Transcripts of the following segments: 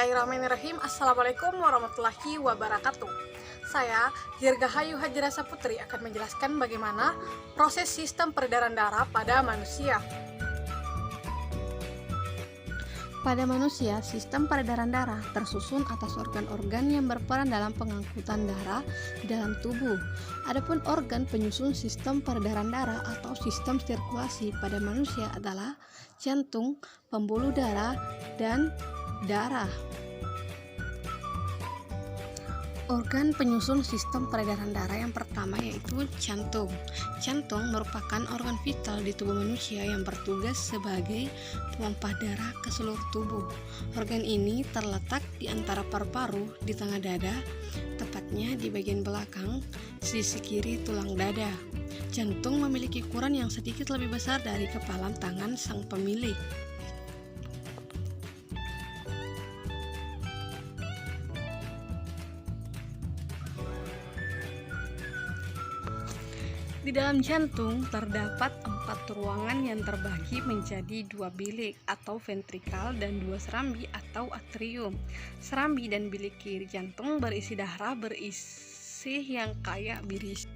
Bismillahirrahmanirrahim. Assalamualaikum warahmatullahi wabarakatuh. Saya, Dirgahayu Hajrasa Putri, akan menjelaskan bagaimana proses sistem peredaran darah pada manusia. Pada manusia, sistem peredaran darah tersusun atas organ-organ yang berperan dalam pengangkutan darah di dalam tubuh. Adapun organ penyusun sistem peredaran darah atau sistem sirkulasi pada manusia adalah jantung, pembuluh darah, dan darah. Organ penyusun sistem peredaran darah yang pertama yaitu jantung. Jantung merupakan organ vital di tubuh manusia yang bertugas sebagai pompa darah ke seluruh tubuh. Organ ini terletak di antara paru-paru di tengah dada, tepatnya di bagian belakang sisi kiri tulang dada. Jantung memiliki ukuran yang sedikit lebih besar dari kepalan tangan sang pemilik. Di dalam jantung terdapat 4 ruangan yang terbagi menjadi 2 bilik atau ventrikal dan 2 serambi atau atrium. Serambi dan bilik kiri jantung berisi darah berisi yang kaya biris.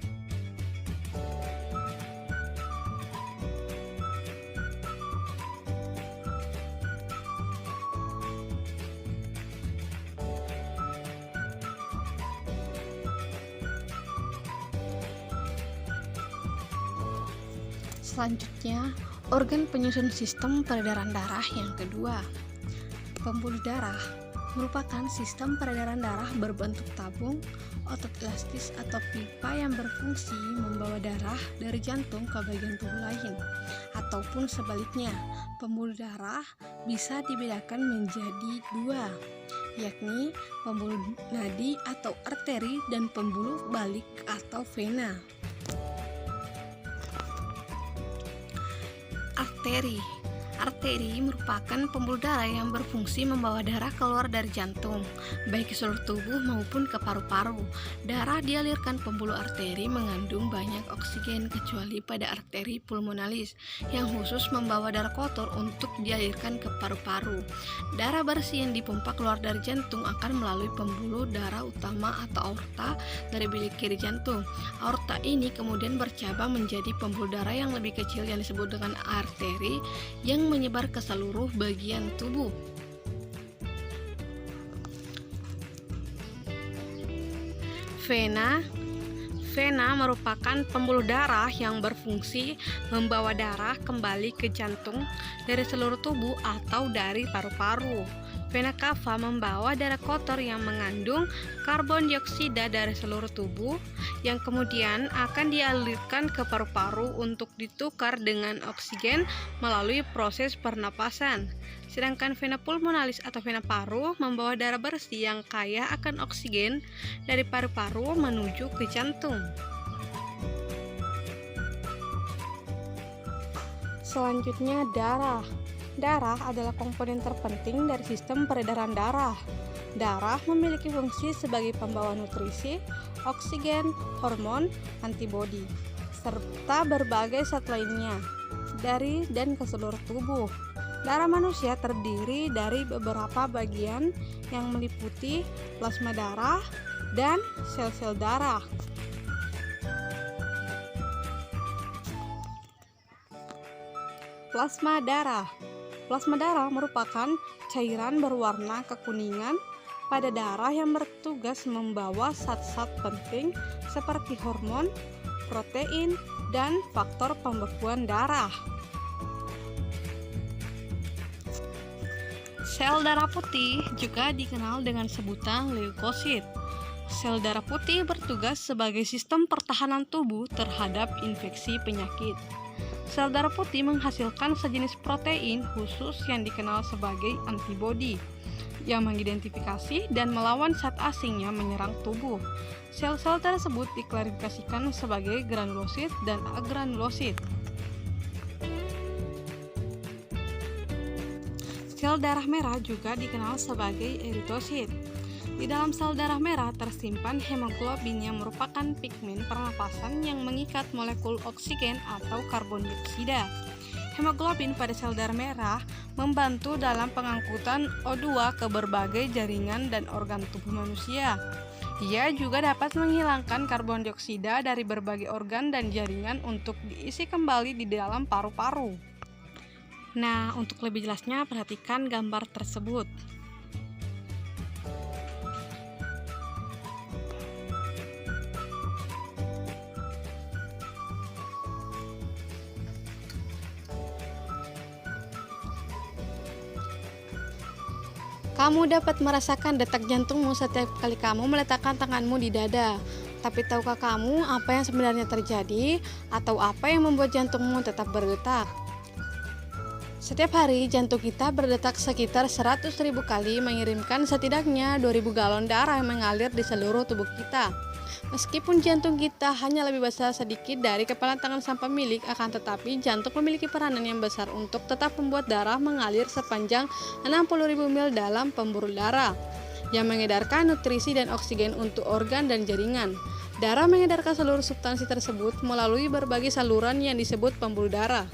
Selanjutnya, organ penyusun sistem peredaran darah yang kedua. Pembuluh darah merupakan sistem peredaran darah berbentuk tabung, otot elastis atau pipa yang berfungsi membawa darah dari jantung ke bagian tubuh lain. Ataupun sebaliknya, pembuluh darah bisa dibedakan menjadi 2, yakni pembuluh nadi atau arteri dan pembuluh balik atau vena. Arteri merupakan pembuluh darah yang berfungsi membawa darah keluar dari jantung, baik ke seluruh tubuh maupun ke paru-paru. Darah dialirkan pembuluh arteri mengandung banyak oksigen kecuali pada arteri pulmonalis yang khusus membawa darah kotor untuk dialirkan ke paru-paru. Darah bersih yang dipompa keluar dari jantung akan melalui pembuluh darah utama atau aorta dari bilik kiri jantung. Aorta ini kemudian bercabang menjadi pembuluh darah yang lebih kecil yang disebut dengan arteri yang menyebar ke seluruh bagian tubuh. Vena merupakan pembuluh darah yang berfungsi membawa darah kembali ke jantung dari seluruh tubuh atau dari paru-paru. Vena cava membawa darah kotor yang mengandung karbon dioksida dari seluruh tubuh yang kemudian akan dialirkan ke paru-paru untuk ditukar dengan oksigen melalui proses pernapasan. Sedangkan vena pulmonalis atau vena paru membawa darah bersih yang kaya akan oksigen dari paru-paru menuju ke jantung. Selanjutnya, darah. Darah adalah komponen terpenting dari sistem peredaran darah. Darah memiliki fungsi sebagai pembawa nutrisi, oksigen, hormon, antibodi, serta berbagai zat lainnya dari dan ke seluruh tubuh. Darah manusia terdiri dari beberapa bagian yang meliputi plasma darah dan sel-sel darah. Plasma darah. Plasma darah merupakan cairan berwarna kekuningan pada darah yang bertugas membawa zat-zat penting seperti hormon, protein, dan faktor pembekuan darah. Sel darah putih juga dikenal dengan sebutan leukosit. Sel darah putih bertugas sebagai sistem pertahanan tubuh terhadap infeksi penyakit. Sel darah putih menghasilkan sejenis protein khusus yang dikenal sebagai antibodi yang mengidentifikasi dan melawan zat asing yang menyerang tubuh. Sel-sel tersebut diklasifikasikan sebagai granulosit dan agranulosit. Sel darah merah juga dikenal sebagai eritosit. Di dalam sel darah merah tersimpan hemoglobin yang merupakan pigmen pernapasan yang mengikat molekul oksigen atau karbon dioksida. Hemoglobin pada sel darah merah membantu dalam pengangkutan O2 ke berbagai jaringan dan organ tubuh manusia. Ia juga dapat menghilangkan karbon dioksida dari berbagai organ dan jaringan untuk diisi kembali di dalam paru-paru. Nah, untuk lebih jelasnya perhatikan gambar tersebut. Kamu dapat merasakan detak jantungmu setiap kali kamu meletakkan tanganmu di dada. Tapi tahukah kamu apa yang sebenarnya terjadi atau apa yang membuat jantungmu tetap berdetak? Setiap hari jantung kita berdetak sekitar 100.000 kali, mengirimkan setidaknya 2.000 galon darah yang mengalir di seluruh tubuh kita. Meskipun jantung kita hanya lebih besar sedikit dari kepalan tangan sang pemilik, akan tetapi jantung memiliki peranan yang besar untuk tetap membuat darah mengalir sepanjang 60.000 mil dalam pembuluh darah, yang mengedarkan nutrisi dan oksigen untuk organ dan jaringan. Darah mengedarkan seluruh substansi tersebut melalui berbagai saluran yang disebut pembuluh darah.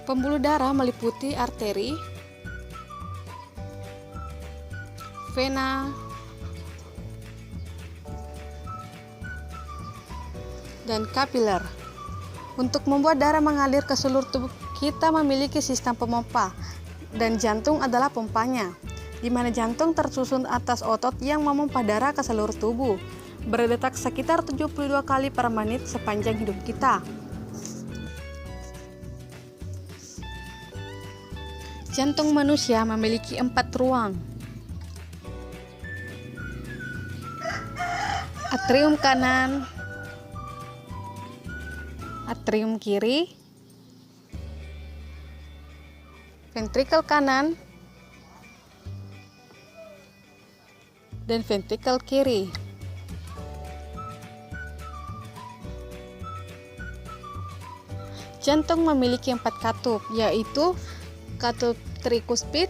Pembuluh darah meliputi arteri, vena, dan kapiler. Untuk membuat darah mengalir ke seluruh tubuh, kita memiliki sistem pemompa, dan jantung adalah pompanya, di mana jantung tersusun atas otot yang memompa darah ke seluruh tubuh, berdetak sekitar 72 kali per menit sepanjang hidup kita. Jantung manusia memiliki 4 ruang. Atrium kanan, atrium kiri, ventrikel kanan, dan ventrikel kiri. Jantung memiliki 4 katup, yaitu katup trikuspid,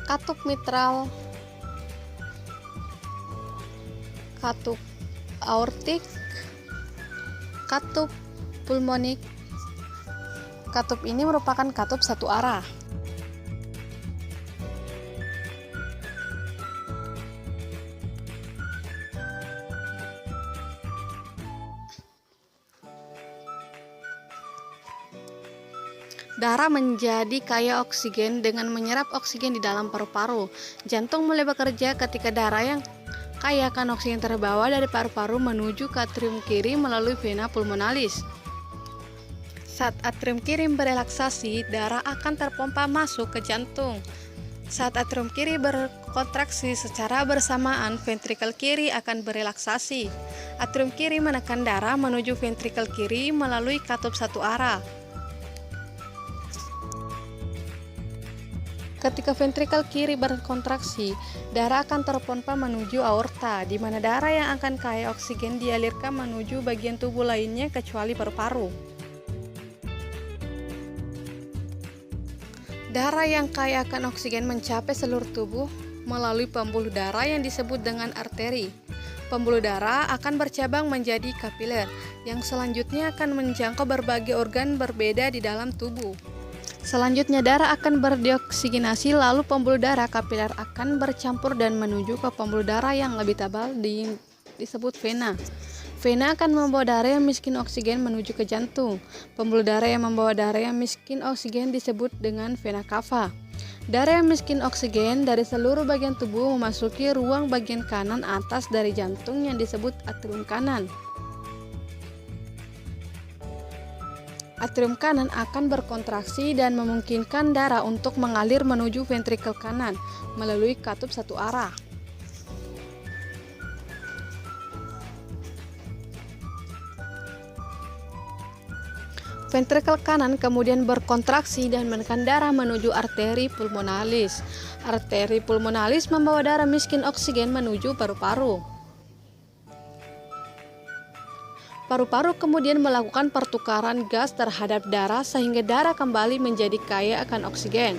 katup mitral, katup aortik, katup pulmonik. Katup ini merupakan katup satu arah. Darah menjadi kaya oksigen dengan menyerap oksigen di dalam paru-paru. Jantung mulai bekerja ketika darah yang kaya akan oksigen terbawa dari paru-paru menuju ke atrium kiri melalui vena pulmonalis. Saat atrium kiri berelaksasi, darah akan terpompa masuk ke jantung. Saat atrium kiri berkontraksi secara bersamaan, ventrikel kiri akan berelaksasi. Atrium kiri menekan darah menuju ventrikel kiri melalui katup satu arah. Ketika ventrikel kiri berkontraksi, darah akan terpompa menuju aorta, di mana darah yang akan kaya oksigen dialirkan menuju bagian tubuh lainnya kecuali paru-paru. Darah yang kaya akan oksigen mencapai seluruh tubuh melalui pembuluh darah yang disebut dengan arteri. Pembuluh darah akan bercabang menjadi kapiler, yang selanjutnya akan menjangkau berbagai organ berbeda di dalam tubuh. Selanjutnya darah akan berdioksigenasi, lalu pembuluh darah kapiler akan bercampur dan menuju ke pembuluh darah yang lebih tebal disebut vena. Vena akan membawa darah yang miskin oksigen menuju ke jantung. Pembuluh darah yang membawa darah yang miskin oksigen disebut dengan vena cava. Darah yang miskin oksigen dari seluruh bagian tubuh memasuki ruang bagian kanan atas dari jantung yang disebut atrium kanan. Atrium kanan akan berkontraksi dan memungkinkan darah untuk mengalir menuju ventrikel kanan melalui katup satu arah. Ventrikel kanan kemudian berkontraksi dan menekan darah menuju arteri pulmonalis. Arteri pulmonalis membawa darah miskin oksigen menuju paru-paru. Paru-paru kemudian melakukan pertukaran gas terhadap darah sehingga darah kembali menjadi kaya akan oksigen.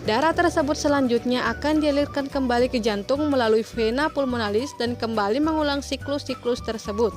Darah tersebut selanjutnya akan dialirkan kembali ke jantung melalui vena pulmonalis dan kembali mengulang siklus-siklus tersebut.